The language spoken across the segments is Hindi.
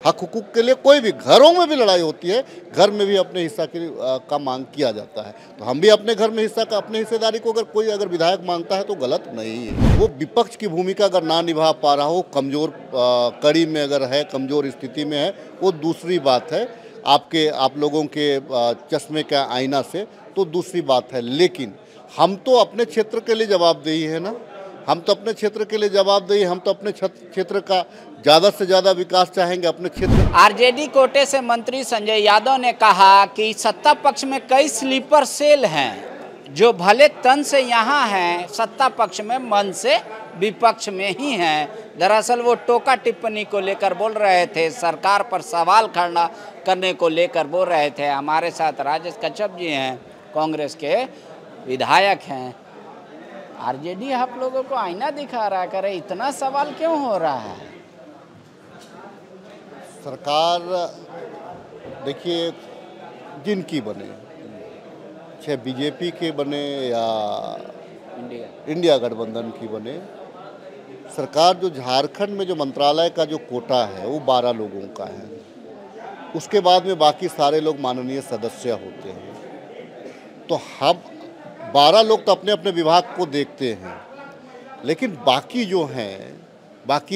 हक हुकूक के लिए कोई भी घरों में भी लड़ाई होती है, घर में भी अपने हिस्सा का मांग किया जाता है। तो हम भी अपने घर में हिस्सा का अपने हिस्सेदारी को कोई अगर विधायक मांगता है तो गलत नहीं है। वो विपक्ष की भूमिका अगर ना निभा पा रहा हो, कमज़ोर कड़ी में अगर है, कमज़ोर स्थिति में है, वो दूसरी बात है। आप लोगों के चश्मे का आईना से तो दूसरी बात है, लेकिन हम तो अपने क्षेत्र के लिए जवाबदेही है ना। हम तो अपने क्षेत्र के लिए जवाबदेही, हम तो अपने क्षेत्र का ज़्यादा से ज़्यादा विकास चाहेंगे अपने क्षेत्र। आरजेडी कोटे से मंत्री संजय यादव ने कहा कि सत्ता पक्ष में कई स्लीपर सेल हैं जो भले तन से यहाँ हैं, सत्ता पक्ष में मन से विपक्ष में ही हैं। दरअसल वो टोका टिप्पणी को लेकर बोल रहे थे, सरकार पर सवाल खड़ा करने को लेकर बोल रहे थे। हमारे साथ राजेश कच्छप जी हैं, कांग्रेस के विधायक हैं। आरजेडी आप लोगों को आईना दिखा रहा करे, इतना सवाल क्यों हो रहा है? सरकार देखिए, जिनकी बने, चाहे बीजेपी के बने या इंडिया गठबंधन की बने, सरकार जो झारखंड में जो मंत्रालय का जो कोटा है वो 12 लोगों का है। उसके बाद में बाकी सारे लोग माननीय सदस्य होते हैं। तो हम 12 लोग तो अपने अपने विभाग को देखते हैं, लेकिन बाकी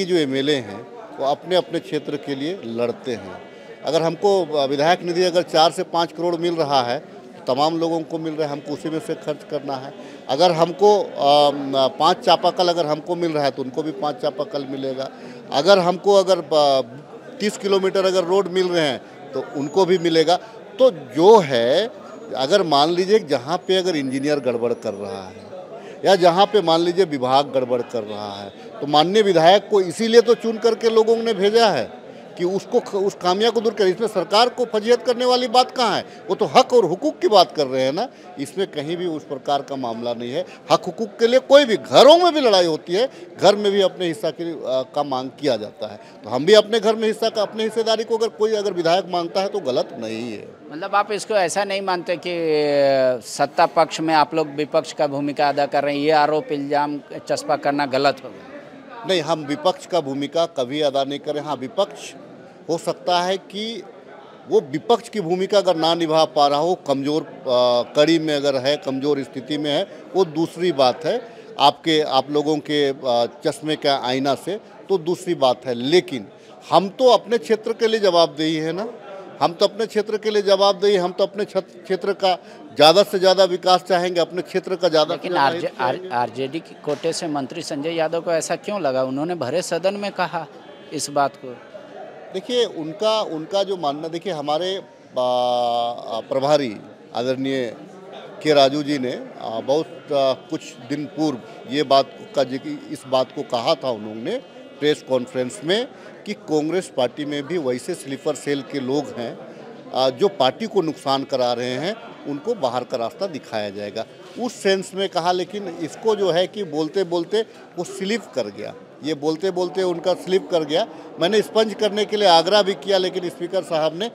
जो एमएलए हैं वो अपने अपने क्षेत्र के लिए लड़ते हैं। अगर हमको विधायक निधि अगर 4 से 5 करोड़ मिल रहा है तो तमाम लोगों को मिल रहा है, हमको उसी में से खर्च करना है। अगर हमको 5 चापाकल अगर हमको मिल रहा है तो उनको भी 5 चापाकल मिलेगा। अगर हमको 30 किलोमीटर अगर रोड मिल रहे हैं तो उनको भी मिलेगा। तो जो है, अगर मान लीजिए जहाँ पे अगर इंजीनियर गड़बड़ कर रहा है या जहाँ पे मान लीजिए विभाग गड़बड़ कर रहा है, तो माननीय विधायक को इसीलिए तो चुन करके लोगों ने भेजा है कि उस खामियां को दूर करें। इसमें सरकार को फजीहत करने वाली बात कहाँ है? वो तो हक और हुकूक की बात कर रहे हैं ना। इसमें कहीं भी उस प्रकार का मामला नहीं है। हक हुकूक के लिए कोई भी घरों में भी लड़ाई होती है, घर में भी अपने हिस्सा का मांग किया जाता है। तो हम भी अपने घर में हिस्सा का अपने हिस्सेदारी को कोई अगर विधायक मांगता है तो गलत नहीं है। मतलब आप इसको ऐसा नहीं मानते कि सत्ता पक्ष में आप लोग विपक्ष का भूमिका अदा कर रहे हैं, ये आरोप इल्जाम चस्पा करना गलत होगा? नहीं, हम विपक्ष का भूमिका कभी अदा नहीं करें। हाँ, विपक्ष हो सकता है कि वो विपक्ष की भूमिका अगर ना निभा पा रहा हो, कमज़ोर कड़ी में अगर है, कमज़ोर स्थिति में है, वो दूसरी बात है। आप लोगों के चश्मे का आईना से तो दूसरी बात है, लेकिन हम तो अपने क्षेत्र के लिए जवाबदेही है ना। हम तो अपने क्षेत्र के लिए जवाबदेही, हम तो अपने क्षेत्र का ज़्यादा से ज़्यादा विकास चाहेंगे, अपने क्षेत्र का ज़्यादा। लेकिन आरजेडी की कोटे से मंत्री संजय यादव को ऐसा क्यों लगा? उन्होंने भरे सदन में कहा इस बात को। देखिए, उनका जो मानना, देखिए हमारे प्रभारी आदरणीय के राजू जी ने बहुत कुछ दिन पूर्व इस बात को कहा था उन्होंने प्रेस कॉन्फ्रेंस में कि कांग्रेस पार्टी में भी वैसे स्लीपर सेल के लोग हैं जो पार्टी को नुकसान करा रहे हैं, उनको बाहर का रास्ता दिखाया जाएगा, उस सेंस में कहा। लेकिन इसको जो है कि बोलते बोलते वो स्लिप कर गया, ये बोलते बोलते उनका स्लिप कर गया। मैंने स्पंज करने के लिए आग्रह भी किया, लेकिन स्पीकर साहब ने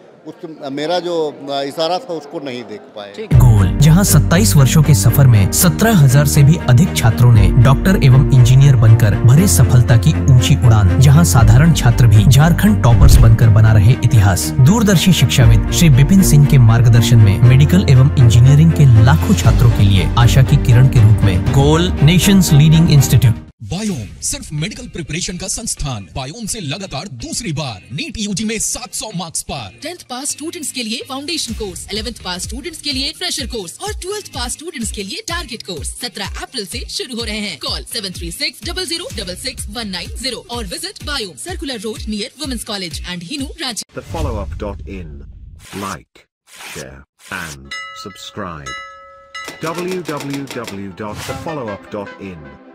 मेरा जो इशारा था उसको नहीं देख पाए। गोल, जहां 27 वर्षों के सफर में 17,000 से भी अधिक छात्रों ने डॉक्टर एवं इंजीनियर बनकर भरे सफलता की ऊंची उड़ान, जहां साधारण छात्र भी झारखंड टॉपर्स बनकर बना रहे इतिहास। दूरदर्शी शिक्षाविद श्री विपिन सिंह के मार्गदर्शन में मेडिकल एवं इंजीनियरिंग के लाखों छात्रों के लिए आशा की किरण के रूप में गोल, नेशंस लीडिंग इंस्टीट्यूट। बायोम सिर्फ मेडिकल प्रिपरेशन का संस्थान। बायोम से लगातार दूसरी बार नीट यूजी में 700 मार्क्स पार। 10th पास स्टूडेंट्स के लिए फाउंडेशन कोर्स, 11th पास स्टूडेंट्स के लिए फ्रेशर कोर्स और 12th पास स्टूडेंट्स के लिए टारगेट कोर्स 17 अप्रैल से शुरू हो रहे हैं। कॉल 7360066190 और visit Biome, circular road near women's college and Hinoo, Ranchi. TheFollowUp.in. Like, share and subscribe. www.thefollowup.in